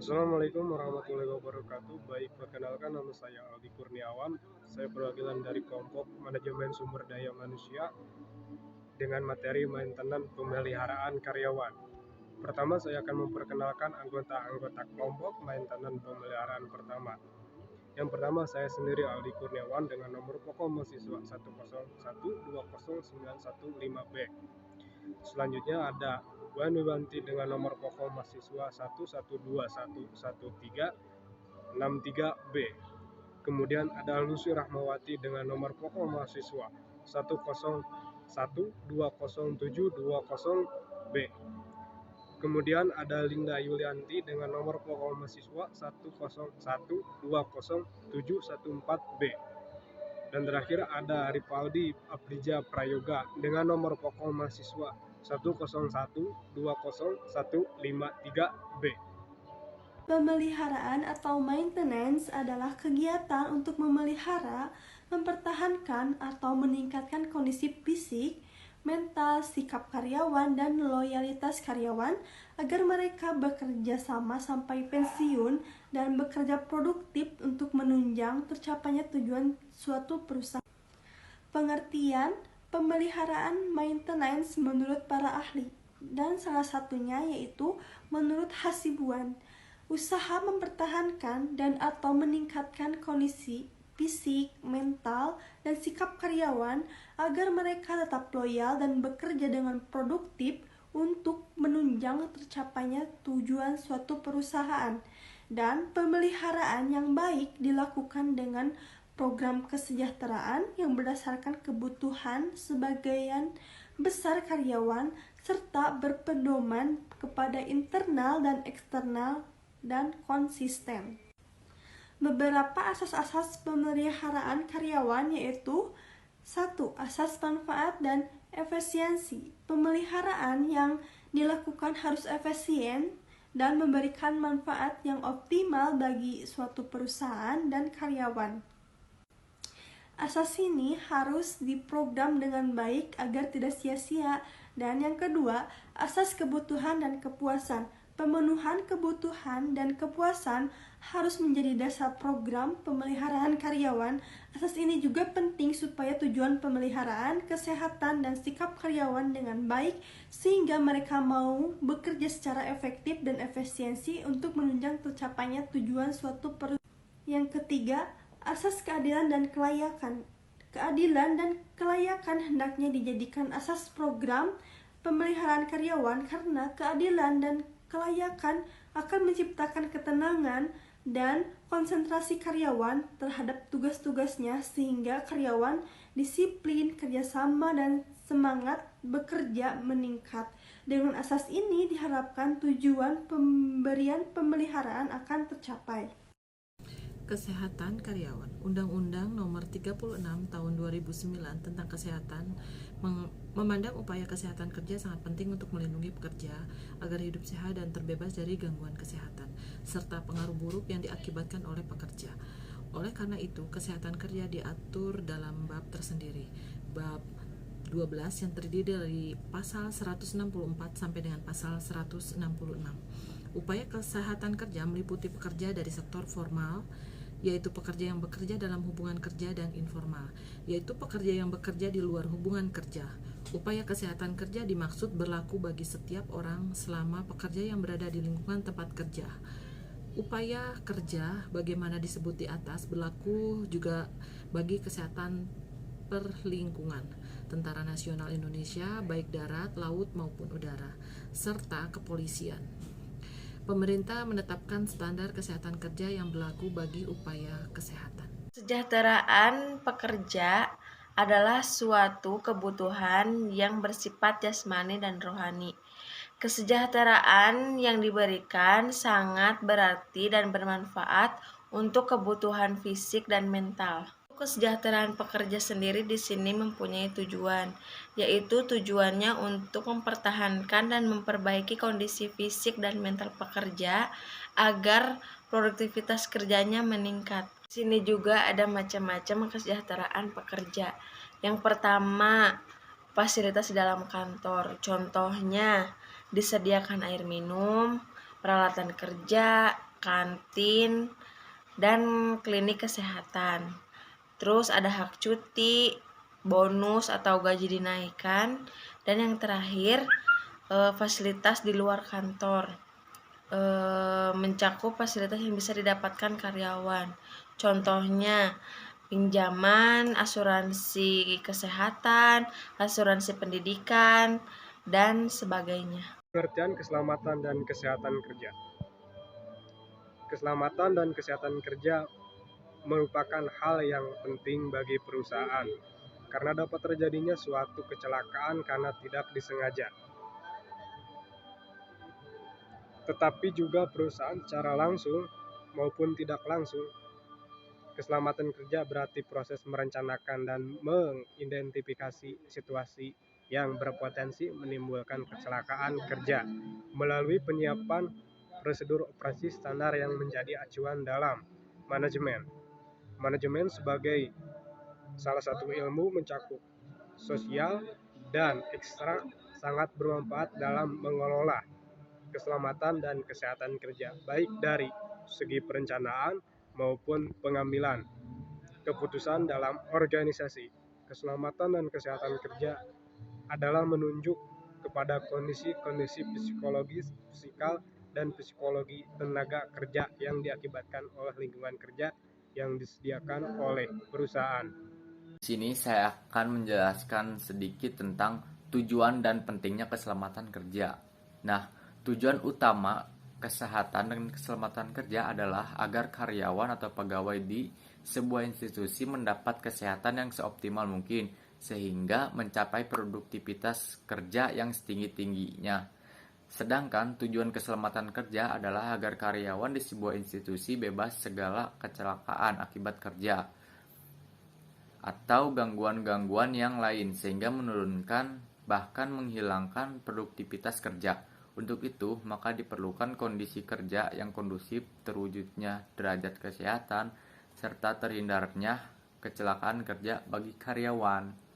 Assalamualaikum warahmatullahi wabarakatuh. Baik, perkenalkan nama saya Aldi Kurniawan. Saya perwakilan dari kelompok manajemen sumber daya manusia dengan materi maintenance pemeliharaan karyawan. Pertama, saya akan memperkenalkan anggota-anggota kelompok maintenance pemeliharaan pertama. Yang pertama, saya sendiri Aldi Kurniawan dengan nomor pokok mahasiswa 101209115B. Selanjutnya ada Wan Wiwanti dengan nomor pokok mahasiswa 112111363B. Kemudian ada Lucy Rahmawati dengan nomor pokok mahasiswa 101207220B. Kemudian ada Linda Yulianti dengan nomor pokok mahasiswa 101207114B. Dan terakhir ada Ripaldi Aprija Prayoga dengan nomor pokok mahasiswa 101201553B. Pemeliharaan atau maintenance adalah kegiatan untuk memelihara, mempertahankan atau meningkatkan kondisi fisik, mental, sikap karyawan, dan loyalitas karyawan agar mereka bekerja sama sampai pensiun dan bekerja produktif untuk menunjang tercapainya tujuan suatu perusahaan. Pengertian pemeliharaan maintenance menurut para ahli, dan salah satunya yaitu menurut Hasibuan, usaha mempertahankan dan atau meningkatkan kondisi fisik, mental, dan sikap karyawan agar mereka tetap loyal dan bekerja dengan produktif untuk menunjang tercapainya tujuan suatu perusahaan. Dan pemeliharaan yang baik dilakukan dengan program kesejahteraan yang berdasarkan kebutuhan sebagian besar karyawan serta berpedoman kepada internal dan eksternal dan konsisten. Beberapa asas-asas pemeliharaan karyawan yaitu 1. Asas manfaat dan efisiensi. Pemeliharaan yang dilakukan harus efisien dan memberikan manfaat yang optimal bagi suatu perusahaan dan karyawan. Asas ini harus diprogram dengan baik agar tidak sia-sia. Dan yang kedua, asas kebutuhan dan kepuasan. Pemenuhan kebutuhan dan kepuasan harus menjadi dasar program pemeliharaan karyawan. Asas ini juga penting supaya tujuan pemeliharaan, kesehatan, dan sikap karyawan dengan baik sehingga mereka mau bekerja secara efektif dan efisiensi untuk menunjang tercapainya tujuan suatu perusahaan. Yang ketiga, asas keadilan dan kelayakan. Keadilan dan kelayakan hendaknya dijadikan asas program pemeliharaan karyawan karena keadilan dan kelayakan akan menciptakan ketenangan dan konsentrasi karyawan terhadap tugas-tugasnya sehingga karyawan disiplin, kerjasama, dan semangat bekerja meningkat. Dengan asas ini diharapkan tujuan pemberian pemeliharaan akan tercapai. Kesehatan Karyawan. Undang-Undang Nomor 36 Tahun 2009 tentang Kesehatan memandang upaya kesehatan kerja sangat penting untuk melindungi pekerja agar hidup sehat dan terbebas dari gangguan kesehatan serta pengaruh buruk yang diakibatkan oleh pekerja. Oleh karena itu, kesehatan kerja diatur dalam bab tersendiri. Bab 12 yang terdiri dari pasal 164 sampai dengan pasal 166. Upaya kesehatan kerja meliputi pekerja dari sektor formal, yaitu pekerja yang bekerja dalam hubungan kerja, dan informal, yaitu pekerja yang bekerja di luar hubungan kerja. Upaya kesehatan kerja dimaksud berlaku bagi setiap orang selama pekerja yang berada di lingkungan tempat kerja. Upaya kerja, bagaimana disebut di atas, berlaku juga bagi kesehatan perlingkungan, Tentara Nasional Indonesia, baik darat, laut, maupun udara, serta kepolisian. Pemerintah menetapkan standar kesehatan kerja yang berlaku bagi upaya kesehatan. Kesejahteraan pekerja adalah suatu kebutuhan yang bersifat jasmani dan rohani. Kesejahteraan yang diberikan sangat berarti dan bermanfaat untuk kebutuhan fisik dan mental. Kesejahteraan pekerja sendiri di sini mempunyai tujuan, yaitu tujuannya untuk mempertahankan dan memperbaiki kondisi fisik dan mental pekerja agar produktivitas kerjanya meningkat. Di sini juga ada macam-macam kesejahteraan pekerja. Yang pertama, fasilitas dalam kantor. Contohnya, disediakan air minum, peralatan kerja, kantin, dan klinik kesehatan. Terus ada hak cuti, bonus atau gaji dinaikkan, dan yang terakhir fasilitas di luar kantor. Mencakup fasilitas yang bisa didapatkan karyawan. Contohnya pinjaman, asuransi kesehatan, asuransi pendidikan, dan sebagainya. Pengertian keselamatan dan kesehatan kerja. Keselamatan dan kesehatan kerja merupakan hal yang penting bagi perusahaan karena dapat terjadinya suatu kecelakaan karena tidak disengaja. Tetapi juga perusahaan secara langsung maupun tidak langsung. Keselamatan kerja berarti proses merencanakan dan mengidentifikasi situasi yang berpotensi menimbulkan kecelakaan kerja melalui penyiapan prosedur operasi standar yang menjadi acuan dalam manajemen. Manajemen sebagai salah satu ilmu mencakup sosial dan ekstra sangat bermanfaat dalam mengelola keselamatan dan kesehatan kerja, baik dari segi perencanaan maupun pengambilan keputusan dalam organisasi. Keselamatan dan kesehatan kerja adalah menunjuk kepada kondisi-kondisi psikologis, fisikal, dan psikologi tenaga kerja yang diakibatkan oleh lingkungan kerja yang disediakan oleh perusahaan. Di sini saya akan menjelaskan sedikit tentang tujuan dan pentingnya keselamatan kerja. Nah, tujuan utama kesehatan dan keselamatan kerja adalah agar karyawan atau pegawai di sebuah institusi mendapat kesehatan yang seoptimal mungkin, sehingga mencapai produktivitas kerja yang setinggi-tingginya. Sedangkan tujuan keselamatan kerja adalah agar karyawan di sebuah institusi bebas segala kecelakaan akibat kerja atau gangguan-gangguan yang lain, sehingga menurunkan bahkan menghilangkan produktivitas kerja. Untuk itu, maka diperlukan kondisi kerja yang kondusif, terwujudnya derajat kesehatan, serta terhindarnya kecelakaan kerja bagi karyawan.